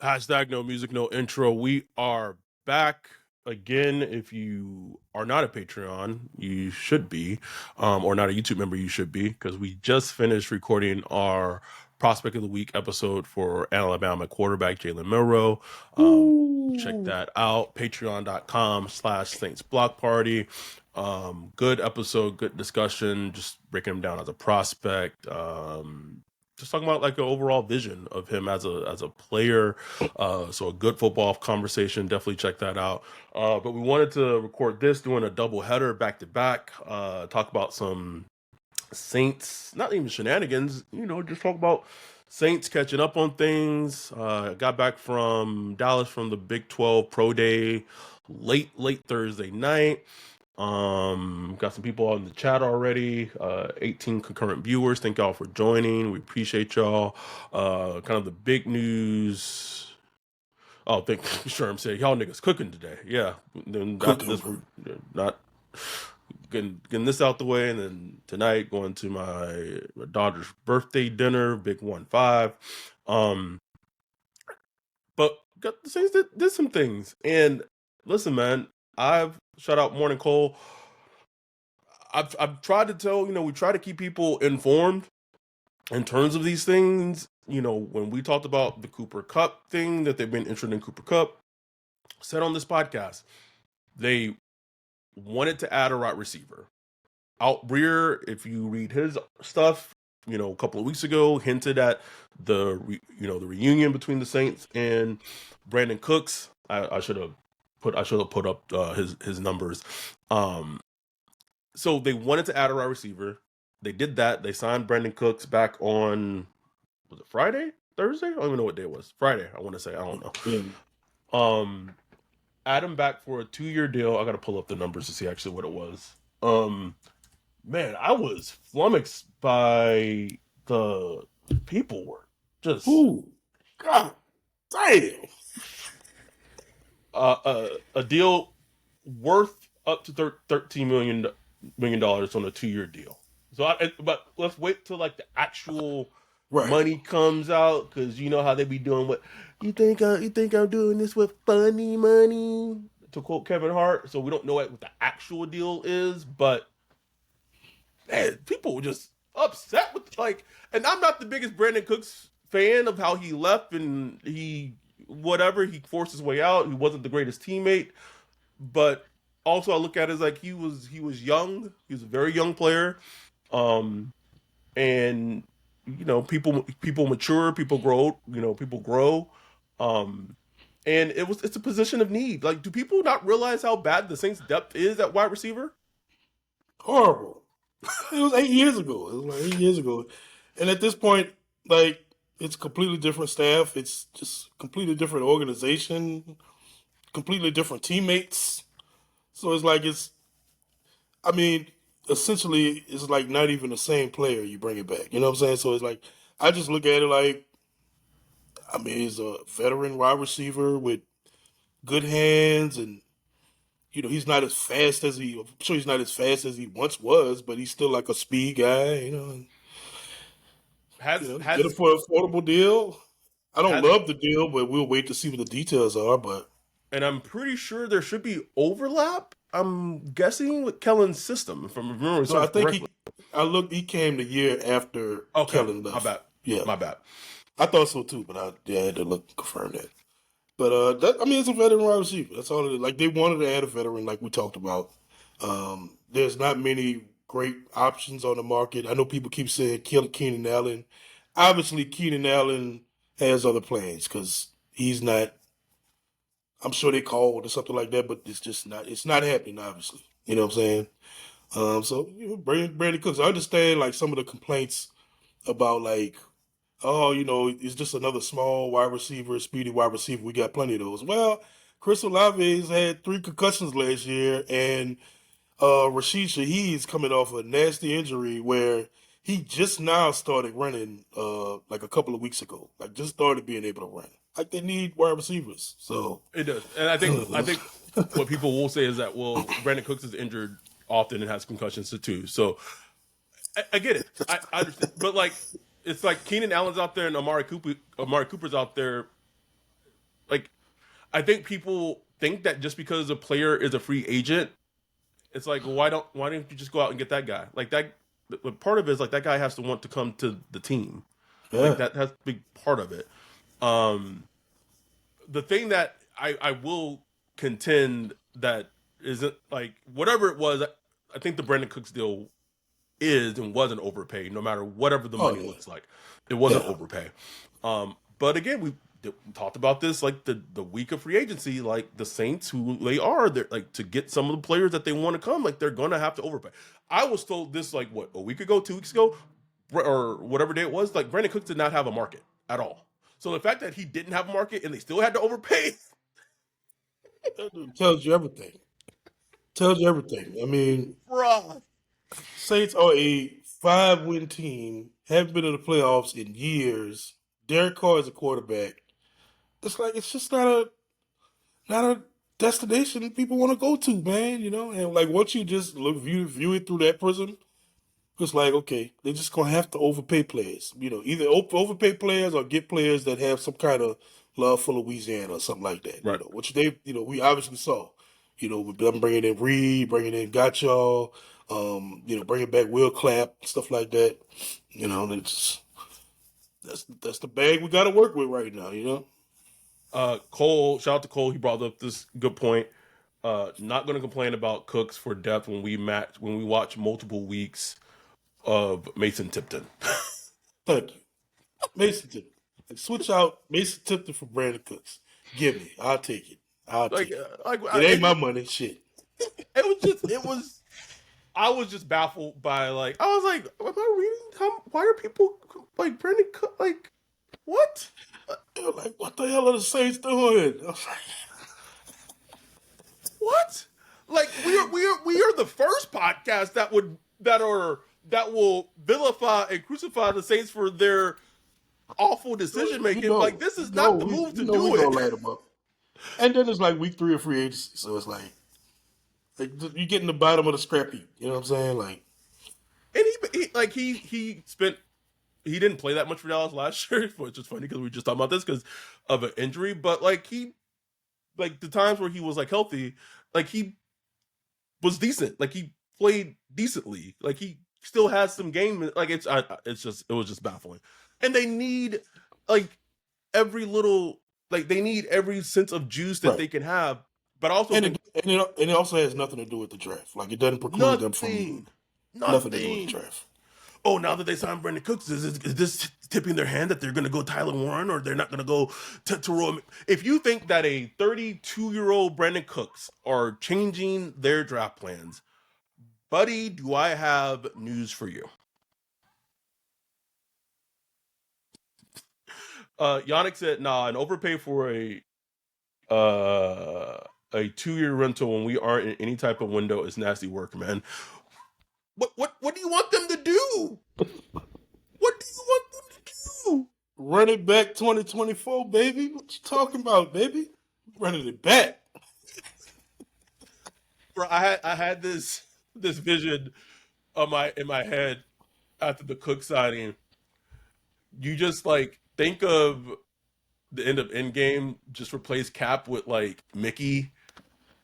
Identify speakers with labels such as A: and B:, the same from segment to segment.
A: Hashtag no music, no intro. We are back again. If you are not a Patreon, you should be, or not a YouTube member, you should be, because we just finished recording our Prospect of the Week episode for Alabama quarterback Jalen Milroe. Check
B: Ooh.
A: that out. Patreon.com/Saints Block Party. Good episode, good discussion, just breaking him down as a prospect. Just talking about like an overall vision of him as a player. So a good football conversation. Definitely check that out. But we wanted to record this, doing a double header back to back. Talk about some Saints, not even shenanigans. Just talk about Saints catching up on things. Got back from Dallas from the Big 12 Pro Day late Thursday night. Got some people on the chat already. 18 concurrent viewers. Thank y'all for joining. We appreciate y'all. Kind of the big news. Oh, thank sure I'm saying y'all niggas cooking today. Yeah. Then after this, we're not getting this out the way, and then tonight going to my daughter's birthday dinner, big 1-5. But got the Saints did some things, and listen, man, I've shout out Morning Cole. I've tried to tell, we try to keep people informed in terms of these things. When we talked about the Cooper Cup thing, that they've been interested in Cooper Cup, said on this podcast, they wanted to add a wide receiver. Outrear, if you read his stuff, a couple of weeks ago, hinted at the reunion between the Saints and Brandin Cooks. I should have put up his numbers. So they wanted to add a wide receiver. They did that. They signed Brandin Cooks back on, was it Friday? Thursday? I don't even know what day it was. Friday, I want to say. I don't know. Add him back for a 2-year deal. I got to pull up the numbers to see actually what it was. Man, I was flummoxed by the people were just
B: God damn.
A: A deal worth up to $13 million on a 2-year deal. But let's wait till like the actual money comes out, because you know how they be doing. What you think I'm doing this with funny money, to quote Kevin Hart. So we don't know what the actual deal is, but man, people were just upset with and I'm not the biggest Brandin Cooks fan of how he left, and he forced his way out. He wasn't the greatest teammate, but also I look at it as like he was young. He was a very young player, and people mature, people grow. People grow, and it's a position of need. Like, do people not realize how bad the Saints' depth is at wide receiver?
B: Horrible. It was 8 years ago. And at this point, like, it's completely different staff. It's just completely different organization, completely different teammates. So essentially, it's like not even the same player you bring it back. You know what I'm saying? So it's like, I just look at it like, he's a veteran wide receiver with good hands, and he's not as fast as I'm sure he's not as fast as he once was, but he's still like a speed guy. Get it for an affordable deal. I don't love the deal, but we'll wait to see what the details are.
A: And I'm pretty sure there should be overlap, I'm guessing, with Kellen's system, if I'm remembering correctly.
B: He came the year after Kellen left.
A: My bad.
B: Yeah,
A: my bad.
B: I thought so too, but I had to look and confirm that. But it's a veteran wide receiver. That's all it is. Like, they wanted to add a veteran, like we talked about. There's not many great options on the market. I know people keep saying Keenan Allen. Obviously, Keenan Allen has other plans because he's not. I'm sure they called or something like that, but it's just not. It's not happening. Obviously, you know what I'm saying. So Brandin Cooks. I understand like some of the complaints about like, oh, it's just another small wide receiver, speedy wide receiver. We got plenty of those. Well, Chris Olave's had 3 concussions last year, and Rashid Shaheed's coming off a nasty injury where he just now started running like a couple of weeks ago. Like, just started being able to run. Like, they need wide receivers. So
A: it does. And I think what people will say is that, well, Brandin Cooks is injured often and has concussions too. So I get it. I understand. But like, it's like Keenan Allen's out there and Amari Cooper's out there. like I think people think that just because a player is a free agent, it's like, well, why don't you just go out and get that guy? Like that, part of it is like that guy has to want to come to the team. Like
B: Yeah,
A: that's a big part of it. Um, the thing that I will contend that isn't like whatever it was. I think the Brandon Cooks deal is and was an overpay, no matter whatever the
B: oh
A: money
B: yeah,
A: looks like. It was an
B: yeah,
A: overpay. But again, we talked about this like the week of free agency, like the Saints, who they are, they're like to get some of the players that they want to come, like they're gonna have to overpay. I was told this like what a week ago, 2 weeks ago, or whatever day it was. Like Brandon Cooks did not have a market at all. So the fact that he didn't have a market and they still had to overpay,
B: that dude tells you everything. Tells you everything. I mean,
A: bruh.
B: Saints are a 5-win team. Haven't been in the playoffs in years. Derek Carr is a quarterback. It's like it's just not a destination people want to go to, man. You know, and like once you just view it through that prism, it's like okay, they're just gonna have to overpay players. You know, either overpay players or get players that have some kind of love for Louisiana or something like that. You
A: Right.
B: know, which we obviously saw. You know, with them bringing in Reed, bringing in Gotcha, bringing back Will Clapp, stuff like that. You know, that's the bag we got to work with right now. You know,
A: Cole, shout out to Cole. He brought up this good point. Not going to complain about Cooks for depth when we watch multiple weeks of Mason Tipton.
B: thank you, Mason Tipton. Like, switch out Mason Tipton for Brandon Cooks. Give me, I'll take it. I'll
A: like,
B: take it. It ain't
A: it,
B: my money, shit.
A: it was just, it was. I was just baffled by like, I was like, am I reading? Why are people like Brandon Cook? Like, what?
B: They were like, what the hell are the Saints doing? I was like,
A: What? Like, we are the first podcast that will vilify and crucify the Saints for their awful decision making. Like, this is not the move to
B: we
A: do
B: gonna
A: it.
B: light them up. And then it's like week 3 of free agency, so it's like you get in the bottom of the scrap heap. You know what I'm saying? Like,
A: And he spent he didn't play that much for Dallas last year, which is funny because we just talked about this because of an injury. But like the times where he was like healthy, like he was decent. Like he played decently. Like he still has some game. Like it was just baffling. And they need like every little they need every sense of juice that
B: right.
A: they can have. But I also
B: And
A: think
B: it also has nothing to do with the draft. Like, it doesn't preclude them from
A: nothing,
B: nothing to do with the
A: nothing.
B: draft.
A: Oh, now that they signed Brandon Cooks, is this tipping their hand that they're going to go Tyler Warren or they're not going to go to Roy? If you think that a 32-year-old Brandon Cooks are changing their draft plans, buddy, do I have news for you? Yannick said, "Nah, an overpay for a 2-year rental when we aren't in any type of window is nasty work, man. What do you want them to do? What do you want them to do?"
B: Running back 2024, baby. What you talking about, baby? Running it back.
A: Bro, I had this vision of my in my head after the Cook signing. You just like think of the end of Endgame, just replace Cap with like Mickey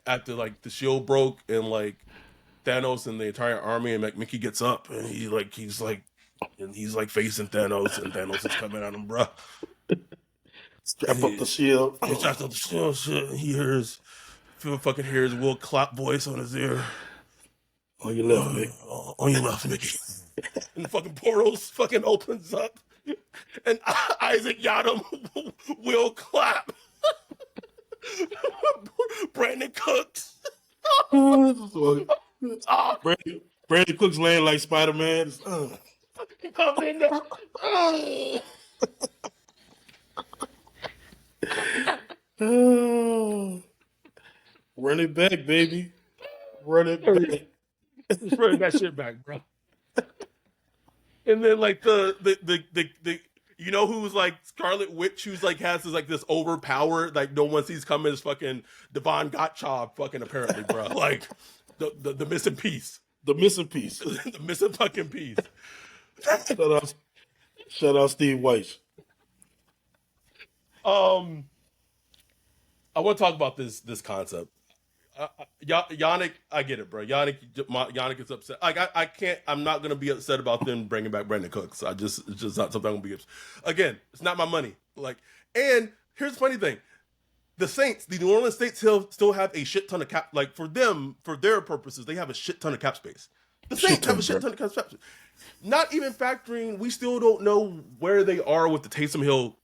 A: after like the shield broke and like Thanos and the entire army, and like Mickey gets up and he's like facing Thanos and Thanos is coming at him, bro. And
B: Strap up the shield.
A: he starts up the shield shit. And he hears, Phil fucking hears Will Clap voice on his ear.
B: On your left, Mick.
A: On your left, Mickey. And the fucking portals fucking opens up. And Isaac Yadam will clap. Brandon Cooks. Oh,
B: Brandon Cooks laying like Spider Man.
A: come in there. Oh.
B: Run it back, baby. Run it back.
A: Bring that shit back, bro. And then like the you know who's like Scarlet Witch, who's like has this overpower like no one sees coming is fucking Devon Gottschalk fucking apparently, bro. Like the missing piece.
B: The missing piece.
A: The missing fucking piece.
B: Shout out, shout out Steve Weiss.
A: Um I want to talk about this concept. Yannick, I get it, bro. Yannick is upset. Like I can't. I'm not gonna be upset about them bringing back Brandin Cooks. It's just not something I'm gonna be upset. Again, it's not my money. Like, and here's the funny thing: the Saints, the New Orleans Saints, still have a shit ton of cap. Like for them, for their purposes, they have a shit ton of cap space. The
B: Shit
A: Saints have a
B: ton,
A: shit
B: bro.
A: ton of cap space. Not even factoring, we still don't know where they are with the Taysom Hill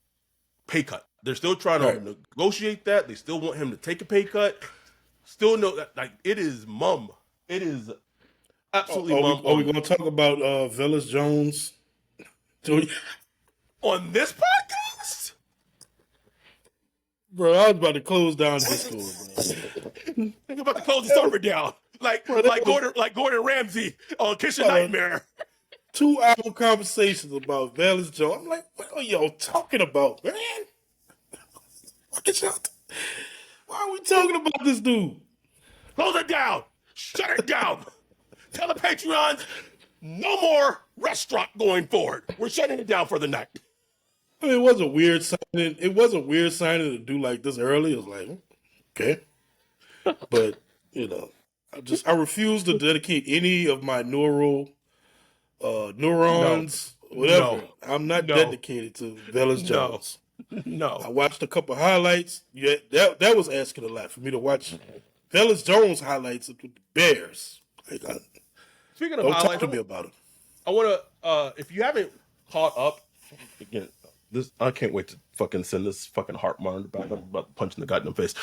A: pay cut. They're still trying
B: Right.
A: to negotiate that. They still want him to take a pay cut. Still know that like it is mum. It is absolutely mum
B: Are we going to talk about Velus Jones?
A: on this podcast.
B: Bro, I was about to close down Discord, bro.
A: Think about to close the server down, like
B: Bro,
A: Gordon Ramsay on Kitchen
B: Bro.
A: Nightmare.
B: 2-hour conversations about Velus Jones. I'm like, what are y'all talking about, man? Why are we talking about this dude?
A: Close it down. Shut it down. Tell the Patreons no more restaurant going forward. We're shutting it down for the night.
B: I mean, it was a weird signing. It was a weird signing to do like this early. It was like, okay. But, you know, I refuse to dedicate any of my neurons, whatever.
A: No.
B: I'm not
A: No.
B: dedicated to Velus Jones. I
A: No.
B: watched a couple highlights. Yeah, that was asking a lot for me to watch Velus Jones highlights with the Bears. Like,
A: Speaking of
B: don't
A: highlights,
B: talk to me about it.
A: I want to, if you haven't caught up, again, I can't wait to fucking send this fucking heart monitor back. I'm about to punch in the goddamn face.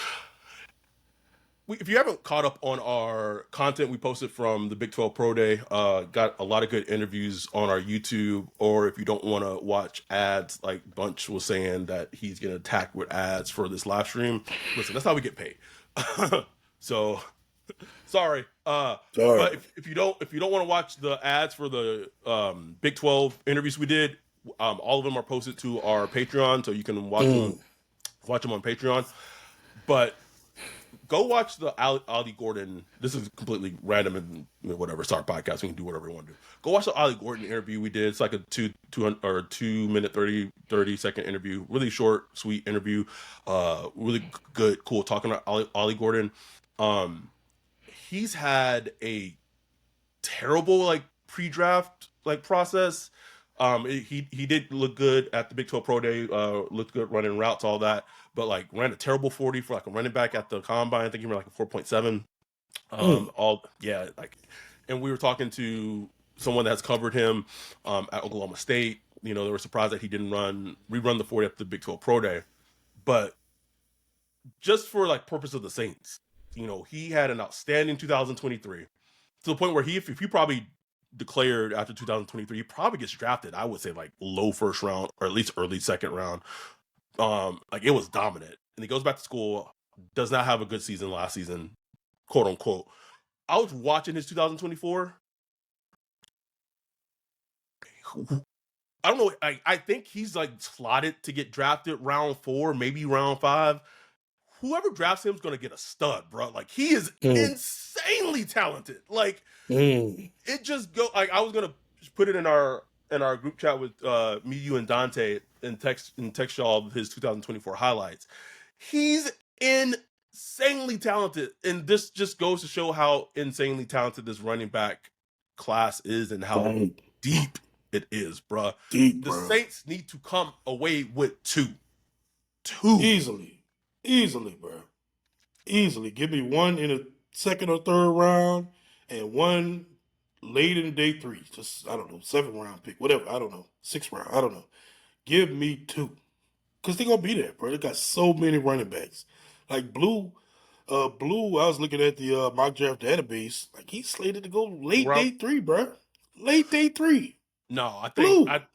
A: If you haven't caught up on our content we posted from the Big 12 Pro Day, got a lot of good interviews on our YouTube. Or if you don't want to watch ads, like Bunch was saying that he's getting attacked with ads for this live stream. Listen, that's how we get paid. So, sorry. But if you don't want to watch the ads for the Big 12 interviews we did, all of them are posted to our Patreon, so you can watch them on Patreon. But go watch the Ali Gordon. This is completely random and whatever. It's our podcast. We can do whatever we want to do. Go watch the Ali Gordon interview we did. It's like a 2 minute 30 second interview. Really short, sweet interview. Really good, cool talking about Ali Gordon. He's had a terrible like pre-draft like process. He did look good at the Big 12 Pro Day. Looked good running routes, all that. But like ran a terrible 40 for like a running back at the combine. I think he ran like a 4.7. And we were talking to someone that's covered him at Oklahoma State. You know, they were surprised that he didn't rerun the 40 at the Big 12 Pro Day. But just for like purpose of the Saints, you know, he had an outstanding 2023 to the point where if he probably declared after 2023, he probably gets drafted. I would say like low first round or at least early second round. Like it was dominant, and he goes back to school, does not have a good season last season, quote unquote. I was watching his 2024. I don't know. I think he's like slotted to get drafted round 4, maybe round 5. Whoever drafts him is going to get a stud, bro. Like he is insanely talented. Like it just go. Like I was gonna put it in our group chat with me, you, and Dante, and text y'all his 2024 highlights. He's insanely talented, and this just goes to show how insanely talented this running back class is and how deep it is, bro. The Saints need to come away with two
B: easily, bro. Easily, give me one in the second or third round, and one late in day 3. Just I don't know, 7th round pick, whatever. I don't know, 6th round. I don't know. Give me 2, cause they're gonna be there, bro. They got so many running backs. Like Blue. I was looking at the mock draft database. Like he's slated to go late day 3, bro. Late day 3.
A: No, I
B: Blue.
A: think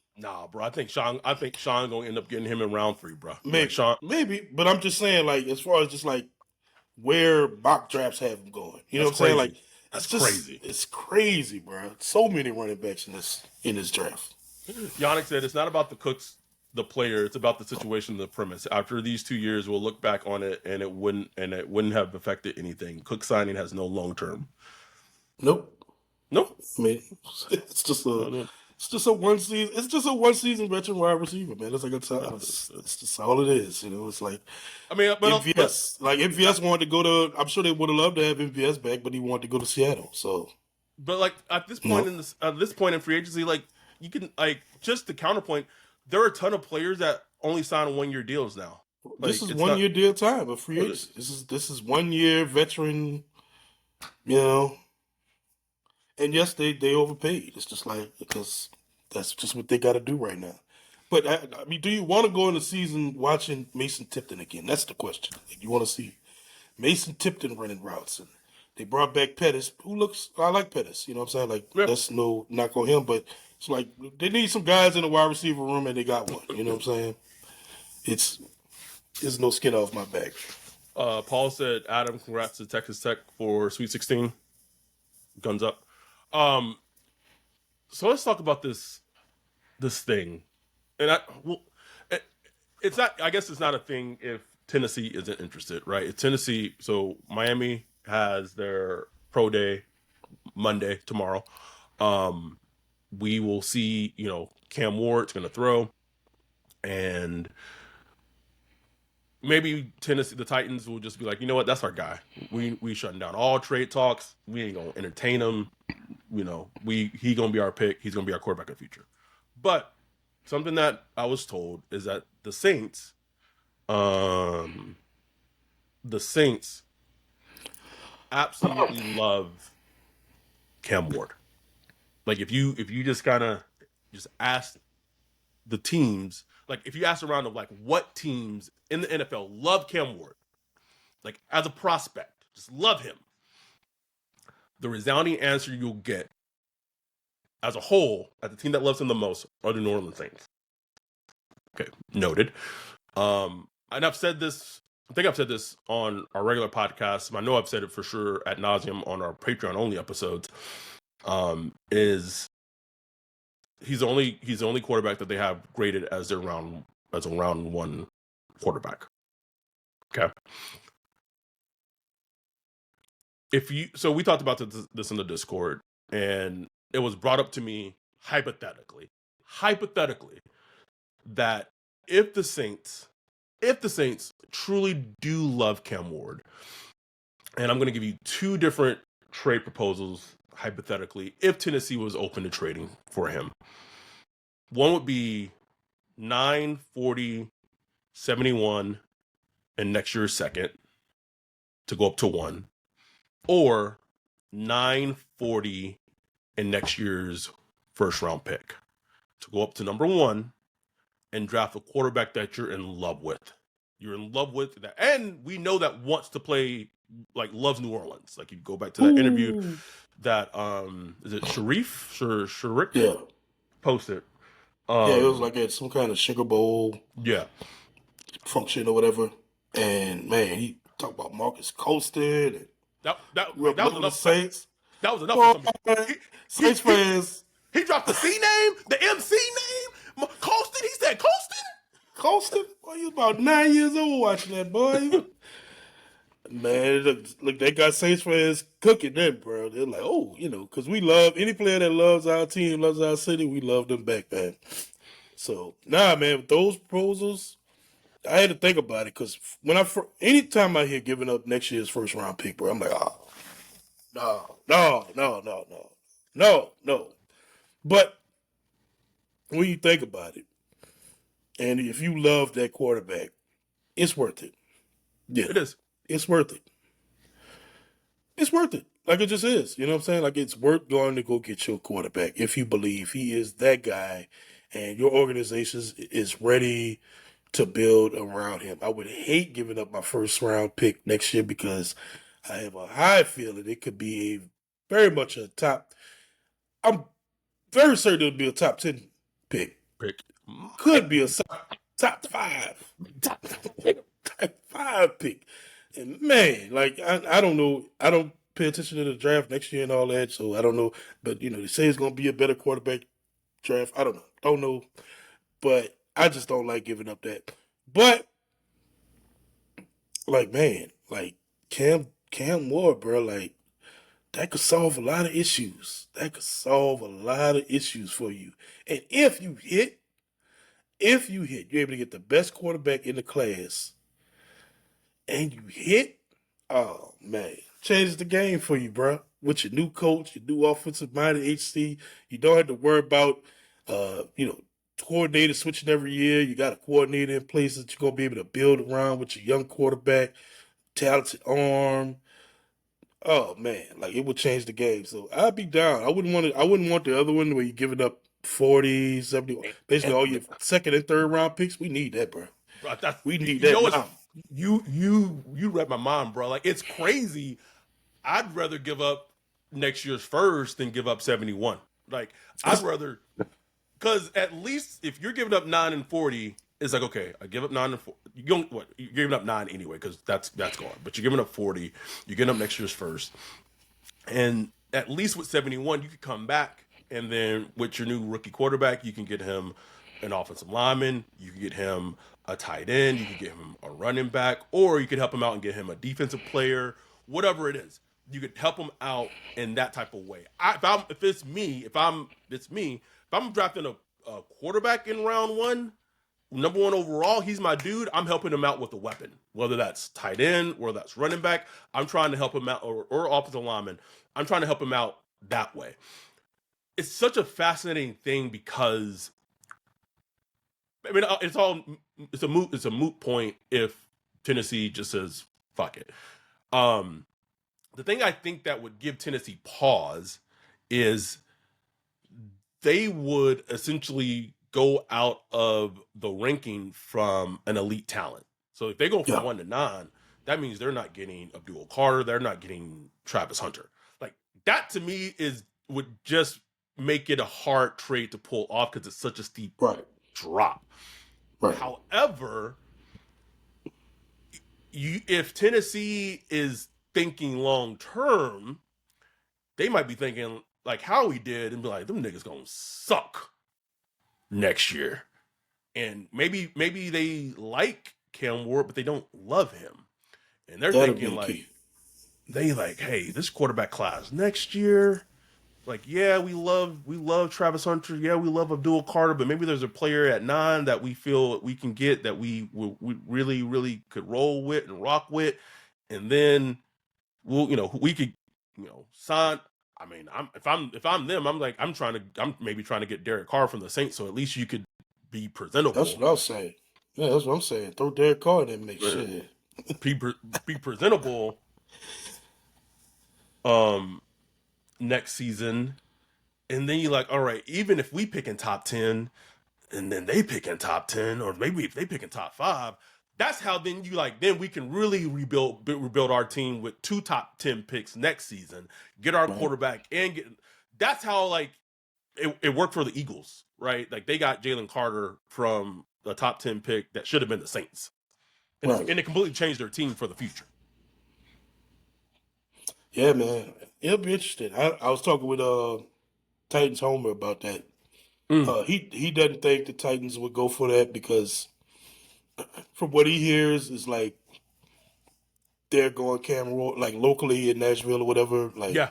A: bro. I think Sean gonna end up getting him in round 3, bro.
B: Maybe,
A: like Sean,
B: maybe. But I'm just saying, like, as far as just like where mock drafts have him going, you know what I'm saying? Like,
A: that's crazy.
B: It's crazy, bro. So many running backs in this draft.
A: Yannick said it's not about the Cooks, the player. It's about the situation, the premise. After these 2 years, we'll look back on it, and it wouldn't have affected anything. Cook signing has no long term.
B: Nope.
A: Nope.
B: I mean, it's just It's just a one season. It's just a one season veteran wide receiver, man. That's like it's just all it is. You know, it's like
A: I mean, but
B: MVS. Like MVS wanted to go to. I'm sure they would have loved to have MVS back, but he wanted to go to Seattle. So
A: like at this point
B: no,
A: in this point in free agency, like you can like just the counterpoint, there are a ton of players that only sign 1 year deals now.
B: this
A: Like
B: is
A: it's
B: 1 year
A: not.
B: deal time of free agency. This is 1 year veteran. You know, and yes, they overpaid. It's just like because that's just what they got to do right now. But I mean, do you want to go in the season watching Mason Tipton again? That's the question. Like, you want to see Mason Tipton running routes, and they brought back Pettis, who looks I like Pettis. You know what I'm saying? Like
A: Yeah.
B: that's no knock on him, but it's like they need some guys in the wide receiver room, and they got one. You know what I'm saying? It's There's no skin off my back.
A: Paul said, "Adam, congrats to Texas Tech for Sweet 16. Guns up." Um, so let's talk about this thing, and it, it's not. I guess it's not a thing if Tennessee isn't interested, right? It's Tennessee. So Miami has their pro day Monday tomorrow. Um, we will see. Cam Ward's going to throw, and maybe Tennessee, the Titans will just be like, you know what, that's our guy. We shutting down all trade talks. We ain't gonna entertain him. He gonna be our pick. He's gonna be our quarterback of the future. But something that I was told is that um, the Saints absolutely love Cam Ward. Like if you just kind of just ask the teams, like if you ask around of like what teams in the NFL love Cam Ward, like as a prospect, just love him. The resounding answer you'll get as a whole, at the team that loves him the most, are the New Orleans Saints. Okay, noted. And I've said this. I think I've said this on our regular podcast. I know I've said it for sure ad nauseum on our Patreon only episodes. Is he's the only quarterback that they have graded as a round one quarterback. Okay. So we talked about this in the Discord, and it was brought up to me hypothetically, that if the Saints truly do love Cam Ward, and I'm going to give you two different trade proposals hypothetically, if Tennessee was open to trading for him, one would be 9, 40, 71, and next year's second to go up to 1, or 9, 40, and next year's first round pick to go up to number 1 and draft a quarterback that you're in love with. You're in love with that, and we know that wants to play, like loves New Orleans. Like you go back to that interview that is it Sharif
B: Yeah,
A: posted.
B: yeah. It was like at some kind of Sugar Bowl
A: Yeah,
B: function or whatever. And man, he talked about Marcus Colston and
A: that that
B: grew up
A: that was
B: loving the
A: enough.
B: Saints.
A: That was enough for
B: Boy,
A: some people.
B: Saints
A: He,
B: fans,
A: he dropped the C name, the MC name, Colston. He said Colston.
B: Colston. Boy, you was about 9 years old watching that boy. Man, look, they got Saints fans cooking them, bro. They're like, oh, because we love any player that loves our team, loves our city, we love them back, man. So, nah, man, with those proposals, I had to think about it because anytime I hear giving up next year's first round pick, bro, I'm like, oh, no, no, no, no, no, no, no. But when you think about it, and if you love that quarterback, it's worth it. Yeah,
A: It is.
B: it's worth it. It's worth it. Like it just is. You know what I'm saying? Like it's worth going to go get your quarterback if you believe he is that guy and your organization is ready to build around him. I would hate giving up my first round pick next year because I have a high feeling it could be very much a top. I'm very certain it'll be a top 10 pick.
A: Pick.
B: Could be a top five. Top five pick. And man, like I don't know. I don't pay attention to the draft next year and all that, so I don't know. But they say it's gonna be a better quarterback draft. I don't know. Don't know. But I just don't like giving up that. But like man, like Cam Ward, bro, like that could solve a lot of issues. That could solve a lot of issues for you. And if you hit, you're able to get the best quarterback in the class, and you hit, oh man, changes the game for you, bro. With your new coach, your new offensive minded HC, you don't have to worry about, uh, you know, coordinator switching every year. You got a coordinator in place that you're gonna be able to build around with your young quarterback, talented arm. Oh man, like it would change the game. So I'd be down. I wouldn't want the other one where you're giving up 40, 70, basically
A: And
B: all your second and third round picks. We need that, bro.
A: bro, that's
B: We need
A: you
B: that
A: know it's
B: now.
A: you read my mind, bro. Like it's crazy. I'd rather give up next year's first than give up 71. Like I'd rather because at least if you're giving up 9 and 40, it's like okay, I give up 9 and 4. You don't what you're giving up 9 anyway because that's gone. But you're giving up 40. You're giving up next year's first, and at least with 71, you could come back, and then with your new rookie quarterback, you can get him an offensive lineman, you can get him a tight end, you can get him a running back, or you could help him out and get him a defensive player, whatever it is. You could help him out in that type of way. If I'm drafting a quarterback in round one, number one overall, he's my dude. I'm helping him out with a weapon, whether that's tight end or that's running back. I'm trying to help him out, or offensive lineman. I'm trying to help him out that way. It's such a fascinating thing because I mean, it's a moot point if Tennessee just says fuck it. Um, the thing I think that would give Tennessee pause is they would essentially go out of the ranking from an elite talent. So if they go from
B: Yeah,
A: 1 to 9, that means they're not getting Abdul Carter, they're not getting Travis Hunter. Like that to me is would just make it a hard trade to pull off because it's such a steep
B: right,
A: drop.
B: right.
A: However, if Tennessee is thinking long term, they might be thinking like Howie did and be like, them niggas gonna suck next year. And maybe they like Cam Ward, but they don't love him. And they're
B: That'll be
A: thinking
B: the
A: like
B: key.
A: hey, this quarterback class next year, like yeah, we love Travis Hunter, yeah, we love Abdul Carter, but maybe there's a player at 9 that we feel we can get that we really really could roll with and rock with, and then we could sign. I mean, if I'm them, I'm maybe trying to get Derek Carr from the Saints, so at least you could be
B: That's
A: presentable,
B: what I was saying. Yeah, that's what I'm saying. Throw Derek Carr in that mix.
A: uh,
B: Shit.
A: be be presentable um next season, and then you're like, all right, even if we pick in top 10, and then they pick in top 10, or maybe if they pick in top 5, that's how then we can really rebuild our team with 2 top 10 picks next season, get our
B: Right,
A: quarterback and get. That's how like it worked for the Eagles, right? Like they got Jalen Carter from the top 10 pick that should have been the Saints,
B: right.
A: and it completely changed their team for the future.
B: Yeah, man. It'll be interesting. I was talking with Titans Homer about that.
A: Mm,
B: He doesn't think the Titans would go for that because from what he hears is like they're going Cam Ward, like locally in Nashville or whatever, like
A: yeah,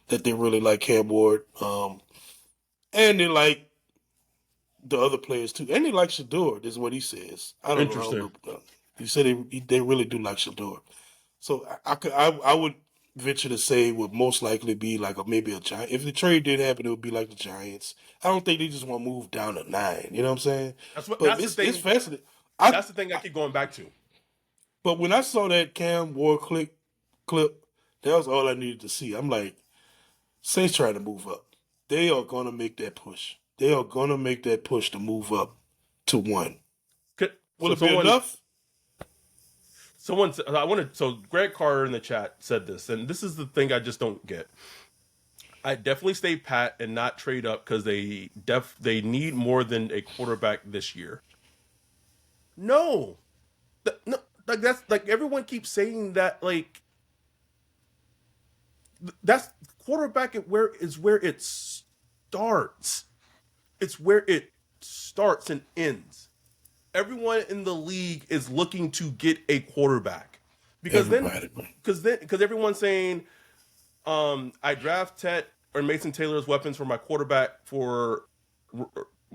B: that they really like Cam Ward. And they like the other players too. And they like Shador, is what he says. I don't know. I don't
A: interesting.
B: know. He said they really do like Shador. So I would venture to say would most likely be like maybe a Giant. If the trade did happen, it would be like the Giants. I don't think they just want to move down to 9. You know what I'm saying? But
A: That's the
B: it's
A: thing.
B: fascinating. I
A: That's the thing I keep going back to.
B: but when I saw that Cam Ward clip, that was all I needed to see. I'm like, Saints trying to move up. They are gonna make that push. They are gonna make that push to move up to 1. Will
A: So
B: it be
A: someone
B: enough?
A: someone I wanted so Greg Carter in the chat said this, and this is the thing I just don't get. I definitely stay pat and not trade up because they need more than a quarterback this year. No, no, like that's like everyone keeps saying that. Like that's quarterback at where it starts. It's where it starts and ends. Everyone in the league is looking to get a quarterback because then
B: Everybody.
A: because everyone's saying I draft Ted or Mason Taylor's weapons for my quarterback for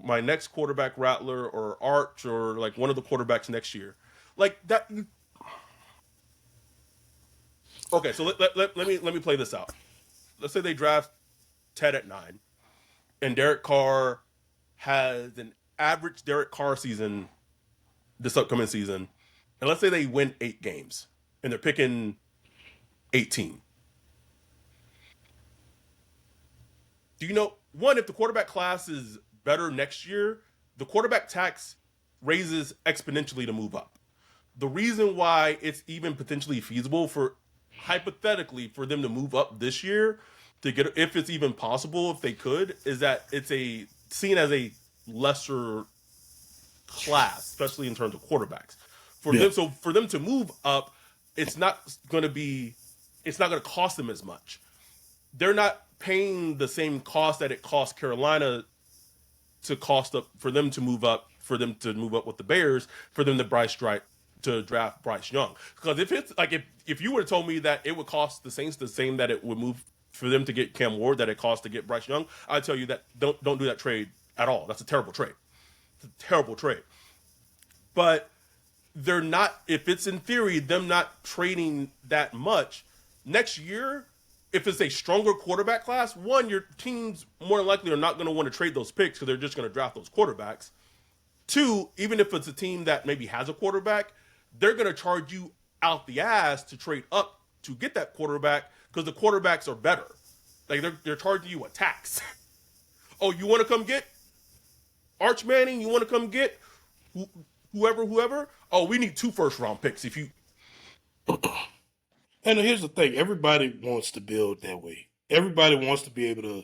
A: my next quarterback, Rattler or Arch or like one of the quarterbacks next year. Like that. Okay, so let me play this out. Let's say they draft Ted at 9, and Derek Carr has an average Derek Carr season this upcoming season, and let's say they win 8 games, and they're picking 18. Do you know one if the quarterback class is better next year, the quarterback tax raises exponentially to move up. The reason why it's even potentially feasible for hypothetically for them to move up this year to get if it's even possible if they could is that it's a seen as a lesser class, especially in terms of quarterbacks.
B: Yeah.
A: For them to move up, it's not going to be it's not going to cost them as much. They're not paying the same cost that it cost Carolina to cost up for them to move up, for them to move up with the Bears, for them to draft Bryce Young. Because if it's like if you would have told me that it would cost the Saints the same that it would move for them to get Cam Ward that it cost to get Bryce Young, I'd tell you that don't do that trade at all. That's a terrible trade. It's a terrible trade. But they're not if it's in theory them not trading that much next year. If it's a stronger quarterback class, one, your teams more likely are not going to want to trade those picks because they're just going to draft those quarterbacks. Two, even if it's a team that maybe has a quarterback, they're going to charge you out the ass to trade up to get that quarterback because the quarterbacks are better. Like they're charging you a tax. Oh, you want to come get Arch Manning? You want to come get whoever? Oh, we need 2 first-round picks. If you
B: And here's the thing: everybody wants to build that way. Everybody wants to be able to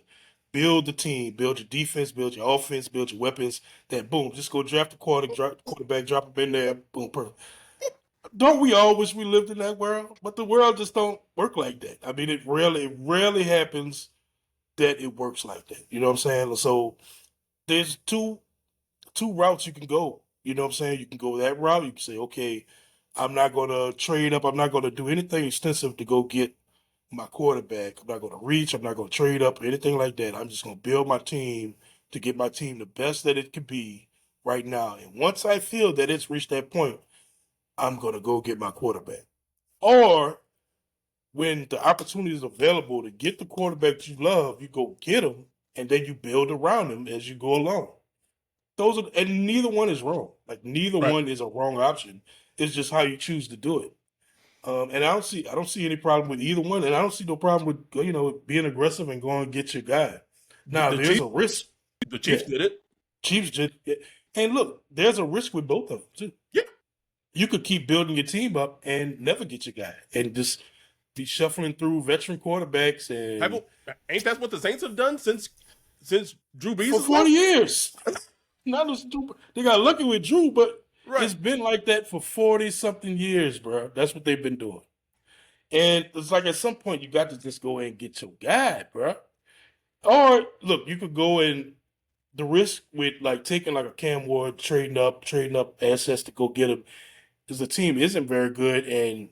B: build the team, build your defense, build your offense, build your weapons. That boom, just go draft the quarterback, drop him in there, boom, perfect. Don't we all wish we lived in that world? But the world just don't work like that. I mean, it rarely happens that it works like that. You know what I'm saying? So there's two routes you can go. You know what I'm saying? You can go that route. You can say, okay, I'm not going to trade up. I'm not going to do anything extensive to go get my quarterback. I'm not going to reach. I'm not going to trade up or anything like that. I'm just going to build my team to get my team the best that it could be right now. And once I feel that it's reached that point, I'm going to go get my quarterback. Or when the opportunity is available to get the quarterback you love, you go get him and then you build around him as you go along. Those are, and neither one is wrong. Like neither
A: right,
B: one is a wrong option. It's just how you choose to do it. And I don't see any problem with either one, and I don't see no problem with being aggressive and going to get your guy.
A: the,
B: Now
A: the
B: there's
A: Chiefs
B: a risk.
A: the
B: Yeah,
A: Chiefs did it.
B: Chiefs just and look, there's a risk with both of them too.
A: Yeah,
B: You could keep building your team up and never get your guy, and just be shuffling through veteran quarterbacks and
A: ain't that what the Saints have done since Drew Brees
B: for
A: has
B: 40
A: left?
B: years. Not just Drew, they got lucky with Drew, but
A: Right.
B: it's been like that for 40 something years, bro. That's what they've been doing. And it's like at some point you got to just go and get your guy, bro. Or look, you could go and the risk with like taking like a Cam Ward, trading up assets to go get him, because the team isn't very good, and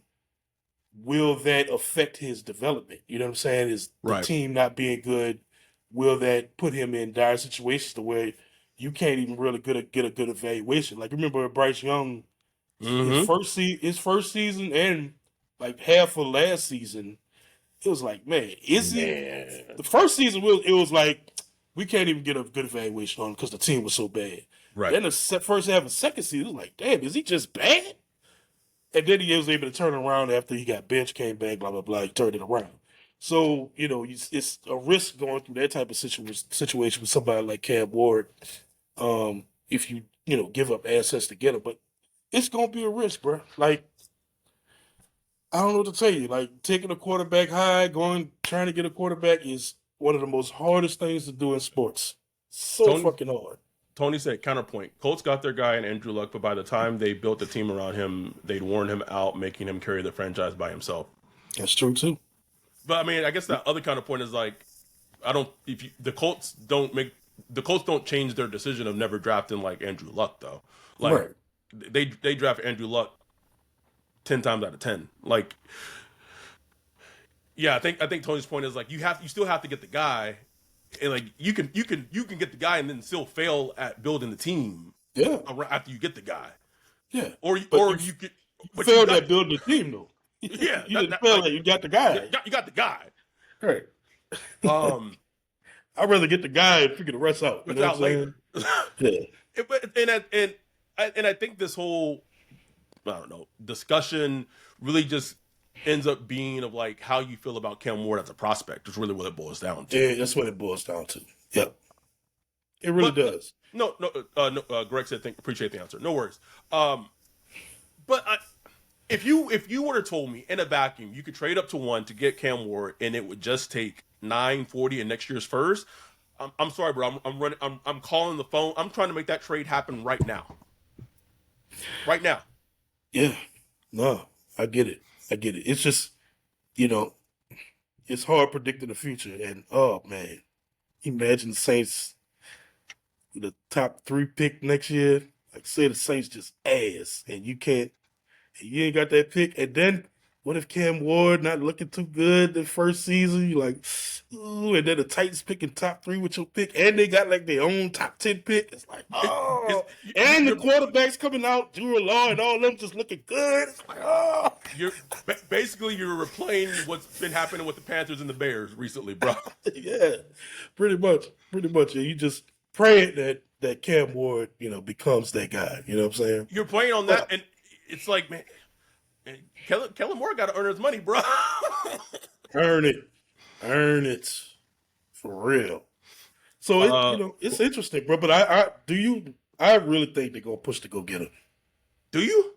B: will that affect his development? You know what I'm saying? Is the
A: Right.
B: team not being good? Will that put him in dire situations to where you can't even really get a good evaluation? Like remember Bryce Young,
A: Mm-hmm.
B: his first season and like half of last season, it was like, man, is he?
A: Man.
B: The first season it was like we can't even get a good evaluation on him because the team was so bad.
A: Right.
B: Then the first half of the second season, it was like, damn, is he just bad? And then he was able to turn around after he got benched, came back, blah blah blah. He turned it around. So it's a risk going through that type of situation with somebody like Cam Ward. If you give up assets to get him, but it's gonna be a risk, bro. Like I don't know what to tell you. Like taking a quarterback high, trying to get a quarterback is one of the most hardest things to do in sports. So
A: Tony
B: fucking hard.
A: Tony said counterpoint. Colts got their guy in Andrew Luck, but by the time they built the team around him, they'd worn him out, making him carry the franchise by himself.
B: That's true too.
A: But I mean, I guess that other counterpoint is like, I don't. If you, the Colts don't change their decision of never drafting like Andrew Luck though. Like
B: Right.
A: they draft Andrew Luck 10 times out of 10. Like yeah, I think Tony's point is like you still have to get the guy, and like you can get the guy and then still fail at building the team
B: Yeah,
A: after you get the guy,
B: yeah.
A: or
B: But you
A: you get, but you
B: failed
A: got
B: at building the team, though.
A: yeah
B: You
A: that
B: didn't
A: that
B: fail
A: like
B: at you got the guy.
A: you got the guy.
B: Right.
A: Um,
B: I'd rather get the guy and figure the rest out. You know what I'm
A: without later.
B: saying? Yeah.
A: And I think this whole I don't know discussion really just ends up being of like how you feel about Cam Ward as a prospect is really what it boils down to.
B: Yeah, that's what it boils down to. Yep. It really
A: But
B: does.
A: Greg said, appreciate the answer. No worries. Um, but if you would have told me in a vacuum you could trade up to one to get Cam Ward and it would just take 940 in next year's first, I'm sorry, bro. I'm running. I'm calling the phone. I'm trying to make that trade happen right now. Right now.
B: Yeah. No, I get it. I get it. It's just, you know, it's hard predicting the future. And oh man, imagine the Saints with the top 3 pick next year. Like say the Saints just ass, and you ain't got that pick. And then what if Cam Ward not looking too good the first season? You like, ooh, and then the Titans picking top 3 with your pick, and they got like their own top 10 pick. It's like,
A: It's,
B: oh, and the quarterbacks coming out, Drew Law and all of them just looking good. It's like, oh,
A: you're basically you're replaying what's been happening with the Panthers and the Bears recently, bro.
B: yeah, pretty much, pretty much. And you just pray that Cam Ward, becomes that guy. You know what I'm saying?
A: You're playing on that,
B: But
A: and it's like, man, Kellen Moore got to earn his money, bro.
B: earn it, earn it, for real. So
A: uh,
B: it's interesting, bro. But I really think they're gonna push to go get him.
A: do you?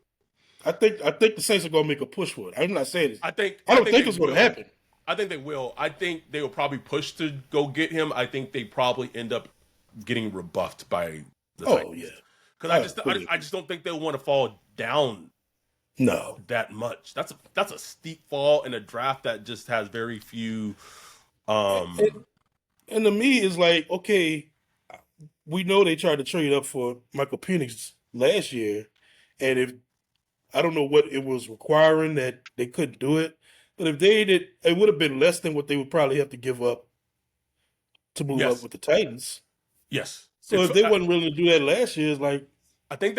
B: I think the Saints are gonna make a push for it. I'm not saying it.
A: I think
B: I
A: I
B: don't
A: think
B: think
A: they
B: it's gonna
A: will.
B: happen.
A: I think they will. I think they will probably push to go get him. I think they probably end up getting rebuffed by the
B: Oh yeah,
A: Titans because
B: I fully
A: I
B: agree.
A: just don't think they'll want to fall down
B: No,
A: that much. That's a steep fall in a draft that just has very few.
B: and,
A: Um,
B: and to me, it's like okay, we know they tried to trade up for Michael Penix last year, and if I don't know what it was requiring that they couldn't do it, but if they did, it would have been less than what they would probably have to give up to move up
A: yes,
B: with the Titans.
A: yes.
B: So if they wasn't willing to do that last year, it's like,
A: I think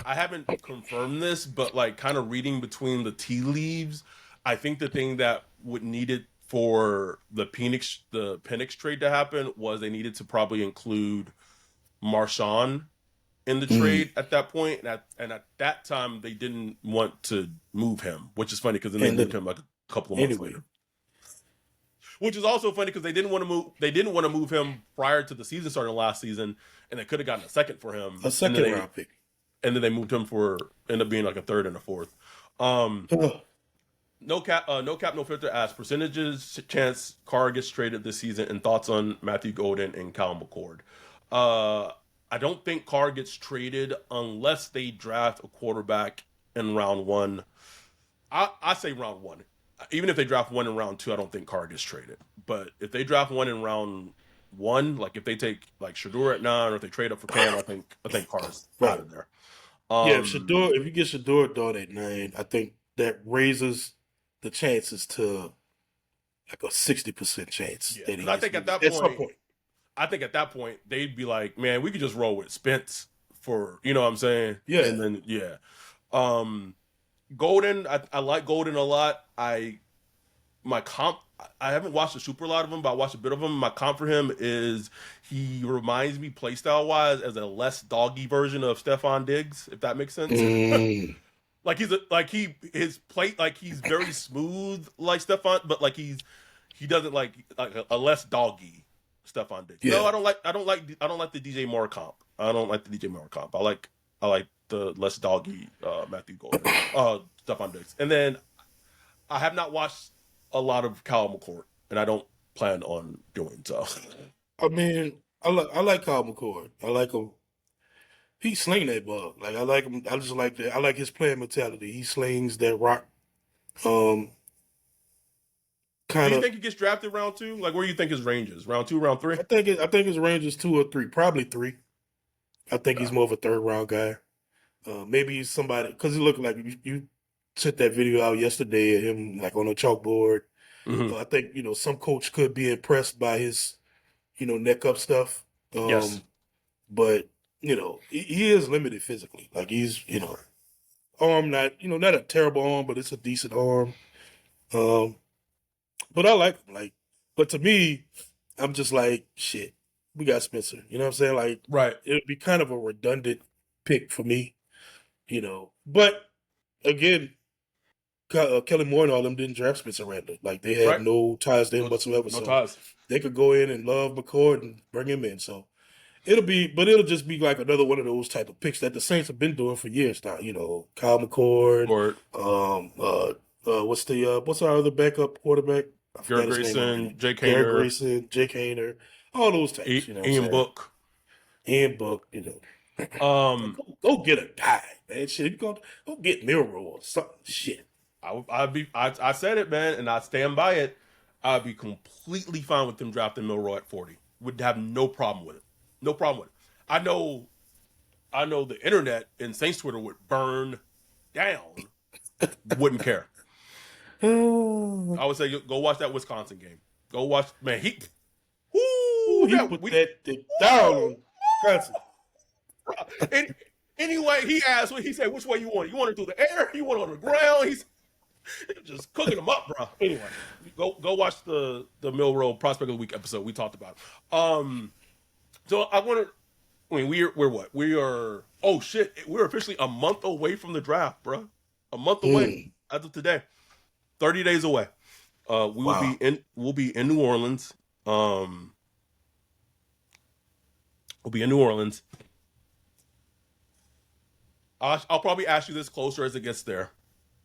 A: I haven't confirmed this, but like kind of reading between the tea leaves, I think the thing that would needed for the Penix trade to happen was they needed to probably include Marshawn in the
B: mm,
A: trade at that point, and at that time they didn't want to move him, which is funny because then they
B: and
A: moved
B: then
A: him like a couple of months
B: anyway,
A: later. Which is also funny because they didn't want to move. They didn't want to move him prior to the season starting last season, and they could have gotten a second for him,
B: a second round pick.
A: and then they moved him for end up being like a third and a fourth. Um,
B: Ugh.
A: no filter asks percentages chance Carr gets traded this season and thoughts on Matthew Golden and Cal McCord. I don't think Carr gets traded unless they draft a quarterback in round one. I say round one. Even if they draft one in round two, I don't think Carr gets traded. But if they draft one in round one, like if they take like Shador at 9, or if they trade up for Cam, I think Carr's out
B: Right.
A: of there.
B: Yeah,
A: Um,
B: if you get Shador done at 9, I think that raises the chances to like a 60% chance
A: yeah,
B: that
A: because
B: he gets moved at some point.
A: I think at that point they'd be like, man, we could just roll with Spence for you know what I'm saying,
B: Yeah.
A: and then yeah, um, Golden, I like Golden a lot. My comp, I haven't watched a super lot of him, but I watched a bit of him. My comp for him is he reminds me playstyle wise as a less doggy version of Stefan Diggs, if that makes sense.
B: Mm,
A: Like his play like he's very smooth like Stefan, but like he doesn't like a less doggy Stefan Diggs. No,
B: yeah.
A: I don't like the DJ Moore comp. I don't like the DJ Moore comp. I like the less doggy Matthew Golden, Stefan Diggs. And then I have not watched a lot of Kyle McCord, and I don't plan on doing so.
B: I mean, I like Kyle McCord. I like him. He sling that ball. Like I like him. I just like that. I like his playing mentality. He slings that rock. Um,
A: Do
B: kind
A: you
B: of.
A: think he gets drafted round two? Like, where do you think his range is? Round two, round three?
B: I think his range is 2 or 3, probably 3. I think
A: Okay.
B: he's more of a third round guy. Maybe he's somebody because he looked like you sent that video out yesterday of him like on a chalkboard.
A: Hmm.
B: I think some coach could be impressed by his neck up stuff.
A: Yes.
B: But he is limited physically. Like he's arm not a terrible arm, but it's a decent arm. Um, but I like him. Like, but to me, I'm just like shit. We got Spencer. You know what I'm saying? Like
A: Right.
B: it would be kind of a redundant pick for me. But again, Kelly Moore and all them didn't draft Spencer Rattler. Like they had
A: Right.
B: no ties to him
A: No,
B: whatsoever.
A: no
B: So
A: ties.
B: they could go in and love McCord and bring him in. So it'll just be like another one of those type of picks that the Saints have been doing for years now. Kyle McCord.
A: Or
B: What's our other backup quarterback? I
A: Garrett
B: forgot his name
A: Grayson,
B: already.
A: Jake
B: Garrett
A: Hayner,
B: Grayson, Jake Hayner, all those types. You know what I'm
A: Ian
B: saying?
A: Book.
B: And Book.
A: Um,
B: Go get a guy, man. Shit, you go get Miro or something. Shit.
A: I said it, man, and I stand by it. I'd be completely fine with them drafting Milroy at 40. Would have no problem with it. No problem with it. I know the internet and Saints Twitter would burn down. Wouldn't care.
B: Oh,
A: I would say go watch that Wisconsin game. Go watch, man.
B: ooh,
A: Whoo,
B: he
A: that
B: put
A: we.
B: that thing down on Wisconsin.
A: And anyway, he asked what he said. Which way you want it? You want it through the air? You want it on the ground? He's just cooking them up, bro. Anyway, go watch the Milrow Prospect of the Week episode. We talked about it. So I want to. I mean, we're what? We are. Oh shit! We're officially a month away from the draft, bro. A month away
B: Mm,
A: as of today. 30 days away. We will be
B: wow.
A: in. We'll be in New Orleans. Um, we'll be in New Orleans. I'll probably ask you this closer as it gets there.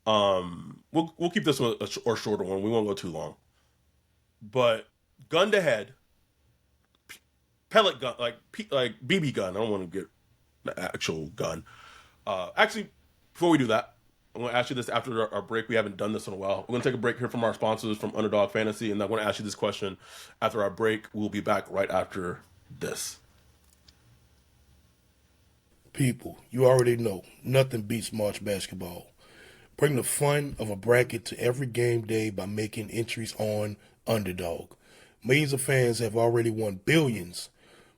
A: We'll keep this one a shorter one. We won't go too long. But gun to head, pellet gun, like BB gun. I don't want to get the actual gun. Actually, before we do that, I'm going to ask you this after our break. We haven't done this in a while. We're going to take a break here from our sponsors from Underdog Fantasy, and I'm going to ask you this question after our break. We'll be back right after this.
B: People, you already know nothing beats March basketball. Bring the fun of a bracket to every game day by making entries on Underdog. Millions of fans have already won billions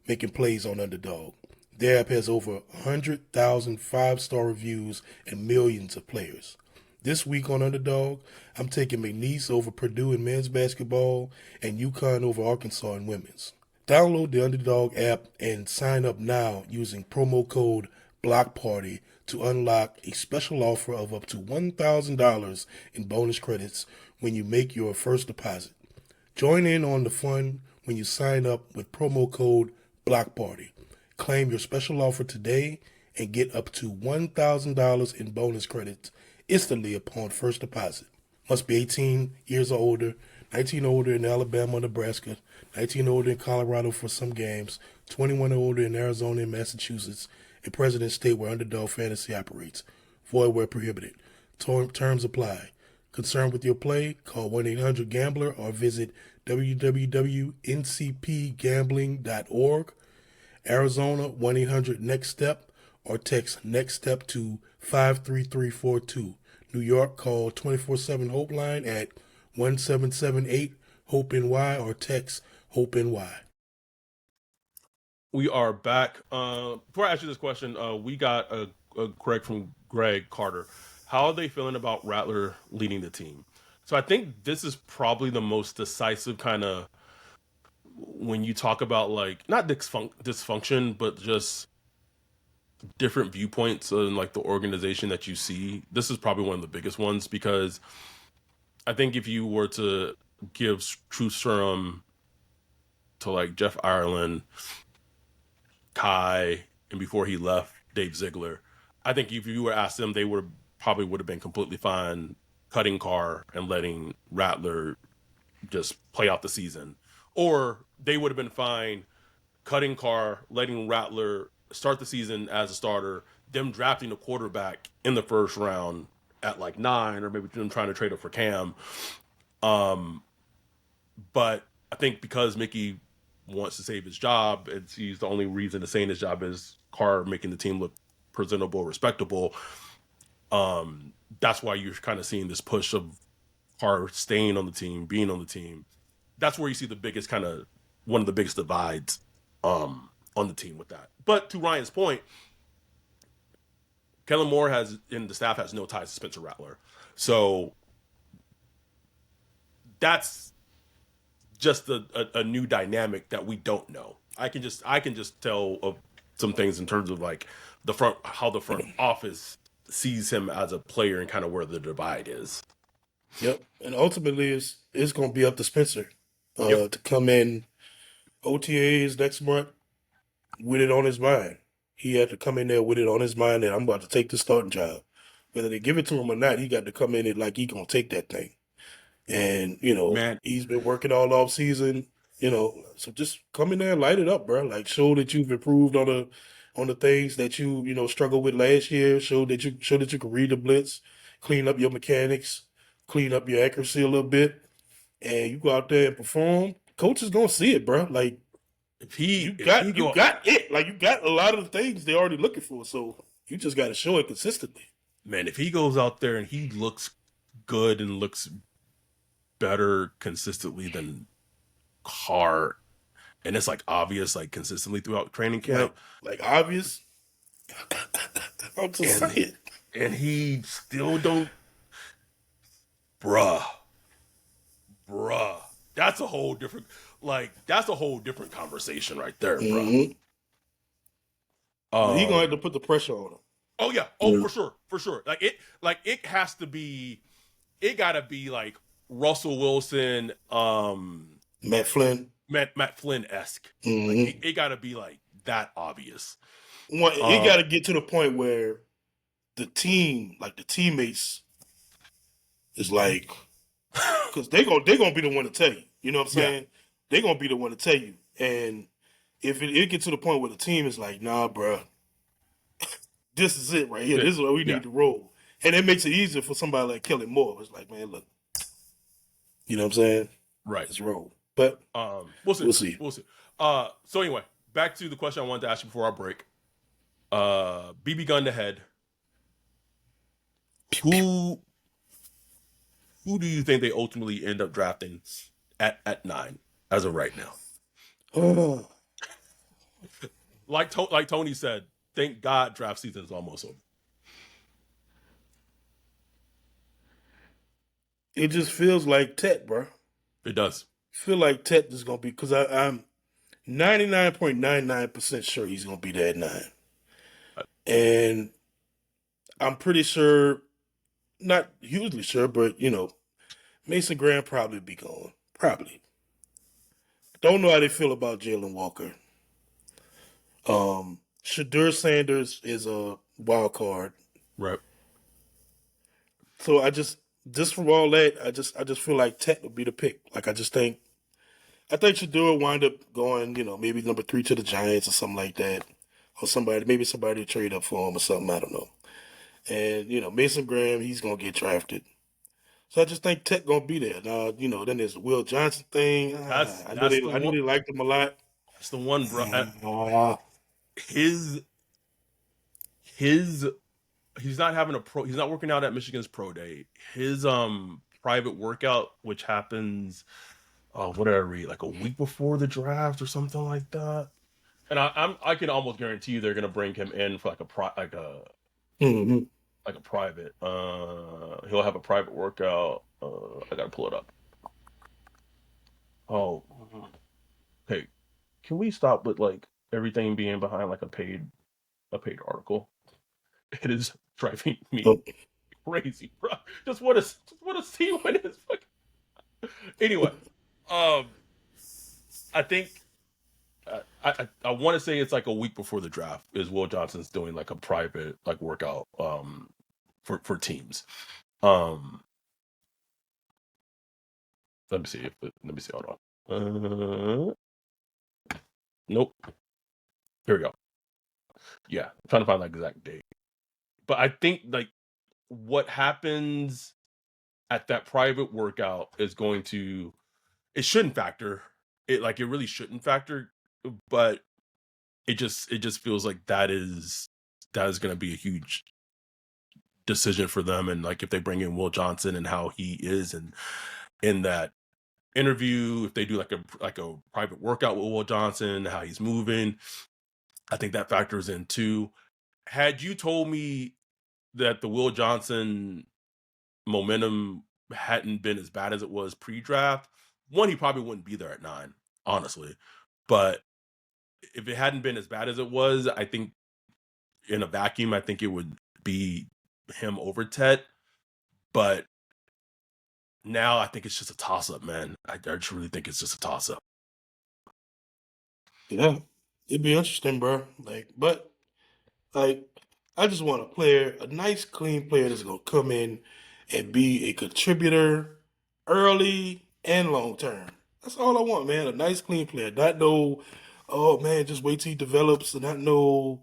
B: making plays on Underdog. The app has over 100,000 five-star reviews and millions of players. This week on Underdog, I'm taking McNeese over Purdue in men's basketball and UConn over Arkansas in women's. Download the Underdog app and sign up now using promo code BLOCKPARTY to unlock a special offer of up to $1,000 in bonus credits when you make your first deposit. Join in on the fun when you sign up with promo code BLOCKPARTY. Claim your special offer today and get up to $1,000 in bonus credits instantly upon first deposit. Must be 18 years or older, 19 or older in Alabama or Nebraska, 19 or older in Colorado for some games, 21 or older in Arizona and Massachusetts, and President State where Underdog Fantasy operates. Void where prohibited. Terms apply. Concerned with your play? Call 1-800-GAMBLER or visit www.ncpgambling.org. Arizona 1-800-NEXT-STEP or text NEXT STEP to 53342. New York, call 24/7 Hope line at 1778 Hope NY or text Hope NY.
A: We are back. Before I ask you this question, we got a Greg from Greg Carter. How are they feeling about Rattler leading the team? So I think this is probably the most decisive kind of when you talk about like not dysfunction, but just different viewpoints in like the organization that you see. This is probably one of the biggest ones because I think if you were to give truth serum to like Jeff Ireland, Kai, and before he left, Dave Ziegler, I think if you were asked them, they would have been completely fine cutting Carr and letting Rattler just play out the season, or they would have been fine cutting Carr, letting Rattler start the season as a starter, them drafting a quarterback in the first round at like 9, or maybe them trying to trade up for Cam. But I think because Mickey wants to save his job, and he's the only reason to stay in his job is Carr making the team look presentable, respectable. That's why you're kind of seeing this push of Carr staying on the team, being on the team. That's where you see the biggest kind of one of the biggest divides on the team with that. But to Ryan's point, Kellen Moore has in the staff has no ties to Spencer Rattler. So that's just a new dynamic that we don't know. I can just tell of some things in terms of like how the front office sees him as a player and kind of where the divide is.
B: Yep. And ultimately, it's going to be up to Spencer
A: Yep.
B: to come in OTAs next month with it on his mind. He had to come in there with it on his mind that I'm about to take the starting job. Whether they give it to him or not, he got to come in it like he going to take that thing. And,
A: Man,
B: he's been working all off season, so just come in there and light it up, bro. Like show that you've improved on the things that you struggled with last year. Show that you can read the blitz, clean up your mechanics, clean up your accuracy a little bit, and you go out there and perform. Coach is gonna see it, bro. Like you
A: if he
B: got you
A: go
B: got it. Like you got a lot of the things they're already looking for. So you just got to show it consistently.
A: man, if he goes out there and he looks good and looks better consistently than Carr, and it's like obvious, like consistently throughout training
B: Like
A: camp,
B: like obvious. I'm just
A: and
B: saying.
A: he still don't, bruh, bruh. That's a whole different conversation right there, bruh.
B: Hmm. But he gonna have to
A: Um.
B: put the pressure on him.
A: Oh yeah. Oh,
B: Yeah.
A: for sure, for sure. It has to be. It gotta be like Russell Wilson,
B: Matt Flynn.
A: Matt Flynn esque. Like
B: Hmm.
A: it gotta be like that obvious.
B: It
A: Um.
B: got to get to the point where the team, like the teammates, is like, because they gonna be the one to tell you. You know what I'm
A: Yeah.
B: saying? They gonna be the one to tell you. And if it gets to the point where the team is like, nah, bro, this is it right here.
A: Yeah.
B: This is where we
A: Yeah.
B: need to roll. And it makes it easier for somebody like Kelly Moore. It's like, man, look, you know what I'm saying?
A: Right.
B: Let's roll. But
A: We'll see.
B: we'll see.
A: We'll see. So anyway, back to the question I wanted to ask you before our break. BB gun to head. Who do you think they ultimately end up drafting at 9 as of right now?
B: Oh,
A: Like Tony said, thank God draft season is almost over.
B: it just feels like Tet, bro.
A: It does.
B: Feel like Tet is gonna be because I'm 99.99% sure he's gonna be there at 9. And I'm pretty sure, not hugely sure, but Mason Graham probably be gone. Probably. Don't know how they feel about Jalen Walker. Shadur Sanders is a wild card.
A: Right.
B: So just from all that, I just feel like Tet would be the pick. Like I think Shadur will wind up going, maybe number 3 to the Giants or something like that. Or maybe somebody to trade up for him or something, I don't know. And, Mason Graham, he's gonna get drafted. So I just think Tech gonna be there. Now, then there's the Will Johnson thing.
A: That's the
B: I knew
A: one.
B: they liked him a lot.
A: That's the one, bro.
B: Ah,
A: His his he's not having a pro. He's not working out at Michigan's pro day. His private workout, which happens, what did I read? Like a week before the draft or something like that. And I can almost guarantee you they're gonna bring him in for
B: mhm.
A: like a private. He'll have a private workout. I gotta pull it up. Oh, okay. Can we stop with like everything being behind like a paid article? It is driving me
B: Oh,
A: crazy, bro. Just want to see what it is. Anyway, um, I think I want to say it's like a week before the draft is Will Johnson's doing like a private like workout for teams. Um, let me see. Hold on. Nope. Here we go. Yeah, I'm trying to find the exact date. But I think like what happens at that private workout is going to it shouldn't factor. It really shouldn't factor, but it just feels like that is going to be a huge decision for them. And like if they bring in Will Johnson and how he is, and in that interview, if they do like a private workout with Will Johnson, how he's moving, I think that factors in too. Had you told me that the Will Johnson momentum hadn't been as bad as it was pre-draft, one, he probably wouldn't be there at 9, honestly. But if it hadn't been as bad as it was, I think in a vacuum, I think it would be him over Tet. But now I think it's just a toss-up, man. I truly think it's just a toss-up.
B: Yeah, it'd be interesting, bro. Like, I just want a player, a nice, clean player that's gonna come in and be a contributor early and long term. That's all I want, man. A nice, clean player. Not no, oh man, just wait till he develops, and not no,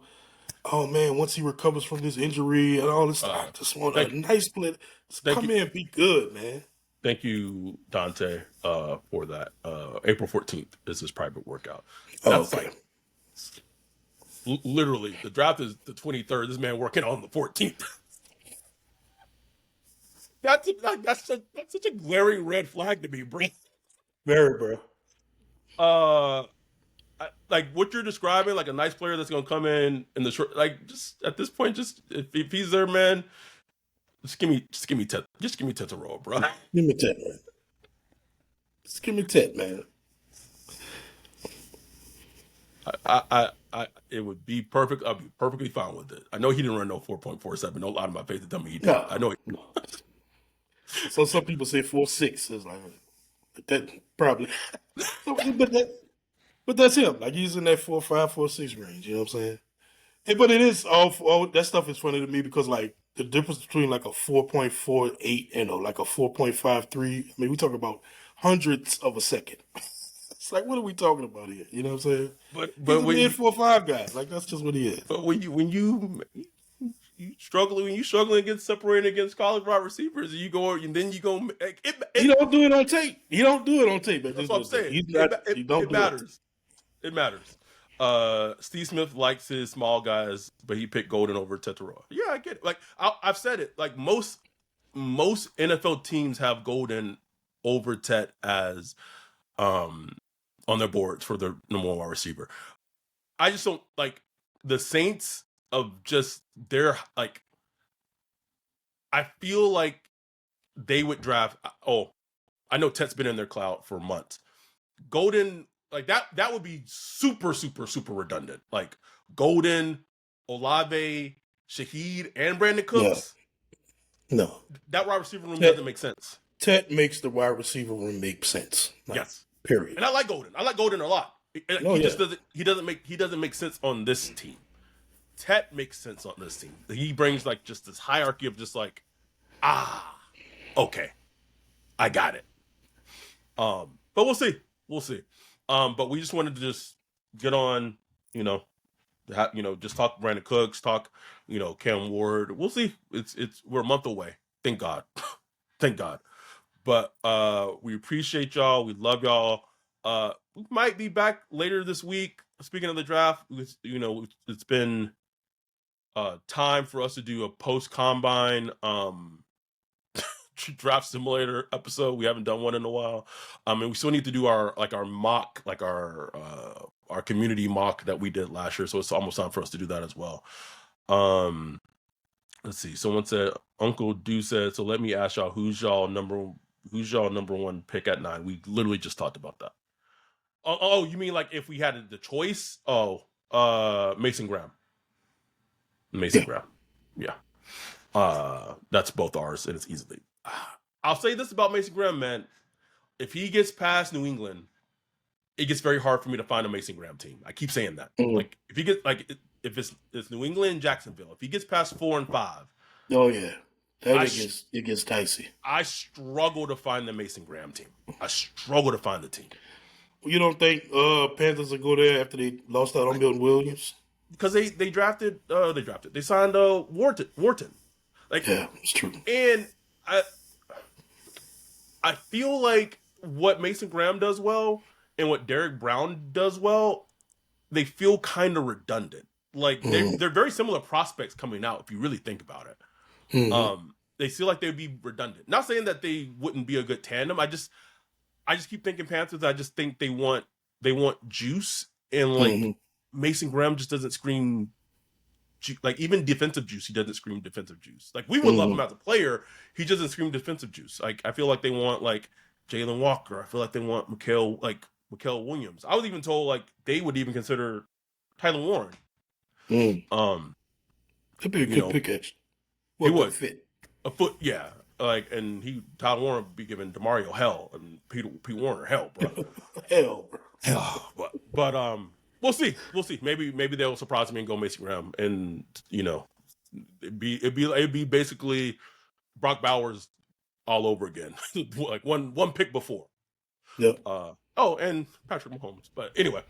B: oh man, once he recovers from this injury and all this. I just want a
A: Thank,
B: nice player to
A: thank you,
B: come in and be good, man.
A: thank you, Dante, for that. April 14th is his private workout.
B: Oh,
A: That's
B: okay.
A: like literally the draft is the 23rd. This man working on the 14th. That's such a glaring red flag to me, bro.
B: Very, bro.
A: Uh, like what you're describing, like a nice player that's gonna come in the short, like just at this point, just if he's there, man, just give me Tetaroa, bro.
B: Give me Ted, man. Just give me Ted, man.
A: It would be perfect. I'd be perfectly fine with it. I know he didn't run no 4.47. No lie to my face to tell me he did.
B: No,
A: I know.
B: no. So some people say 4.6. It's like that probably, but that's him. Like he's in that 4.5, 4.6 range. You know what I'm saying? But it is all that stuff is funny to me because like the difference between like a 4.48 and like a 4.53. I mean, we talk about hundredths of a second. It's like, what are we talking about here? You know what I'm saying?
A: but
B: He's
A: but
B: a
A: when
B: mid
A: you
B: 4.5 guy. Like that's just what he is.
A: but when you struggling against separating against college wide receivers, and you go and then you go.
B: He don't do it on tape. He don't do it on tape.
A: That's what I'm saying.
B: He's not. He don't
A: It
B: do it.
A: matters. It matters. Steve Smith likes his small guys, but he picked Golden over Tetaroa. Yeah, I get it. Like I've said it. Like most NFL teams have Golden over Tet as on their boards for their number one wide receiver. I just don't like the Saints of just their like. I feel like they would draft. Oh, I know Tet's been in their cloud for months. Golden, like that would be super, super, super redundant. Like Golden, Olave, Shaheed, and Brandin
B: Yeah.
A: Cooks.
B: No.
A: That wide receiver room
B: Ted,
A: doesn't make sense.
B: Ted makes the wide receiver room make sense. Like,
A: Yes.
B: period.
A: And I like Golden. I like Golden a lot.
B: Oh,
A: He just
B: yeah.
A: doesn't make sense on this team. Tet makes sense on this team. He brings like just this hierarchy of just like, okay, I got it. But we'll see. We'll see. But we just wanted to just get on, just talk Brandin Cooks, talk, Cam Ward. We'll see. We're a month away. Thank God. Thank God. But we appreciate y'all. We love y'all. We might be back later this week. Speaking of the draft, it's been time for us to do a post combine draft simulator episode. We haven't done one in a while. And we still need to do our mock, our community mock that we did last year. So it's almost time for us to do that as well. Let's see. Someone said, Uncle Do said, so let me ask y'all, who's y'all number one pick at 9? We literally just talked about that. Oh, you mean like if we had the choice? Oh, Mason Graham. Mason Graham. Yeah. That's both ours, and it's easily. I'll say this about Mason Graham, man. If he gets past New England, it gets very hard for me to find a Mason Graham team. I keep saying that.
B: Mhm.
A: Like if he gets if it's New England and Jacksonville, if he gets past 4 and 5,
B: Oh, yeah. It gets dicey.
A: I struggle to find the Mason Graham team. I struggle to find the team.
B: You don't think Panthers will go there after they lost out on Milton Williams?
A: Because they signed Wharton. Like,
B: Yeah, it's true.
A: and I feel like what Mason Graham does well and what Derek Brown does well, they feel kind of redundant. Like they're very similar prospects coming out if you really think about it.
B: Mm-hmm.
A: They feel like they'd be redundant. Not saying that they wouldn't be a good tandem. I just keep thinking Panthers. I just think they want juice, and like
B: Mm-hmm.
A: Mason Graham just doesn't scream like even defensive juice. He doesn't scream defensive juice. Like we would love him
B: Mm-hmm.
A: as a player. He doesn't scream defensive juice. Like I feel like they want like Jalen Walker. I feel like they want Mikael Williams. I was even told like they would even consider Tyler Warren.
B: Mm.
A: Um,
B: That'd be a
A: you
B: good
A: know,
B: pick, actually.
A: he
B: What good
A: would
B: fit?
A: a foot, yeah. Like and Tyler Warren would be giving Demario hell and Pete Warner hell, bro.
B: Hell, bro.
A: But we'll see. We'll see. Maybe they'll surprise me and go Mason Graham, and it'd be basically Brock Bowers all over again, like one pick before.
B: Yep.
A: And Patrick Mahomes. But anyway,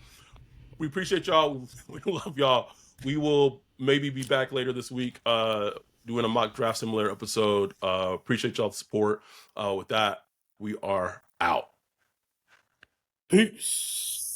A: we appreciate y'all. We love y'all. We will maybe be back later this week, doing a mock draft similar episode. Appreciate y'all's support. With that, we are out.
B: Peace.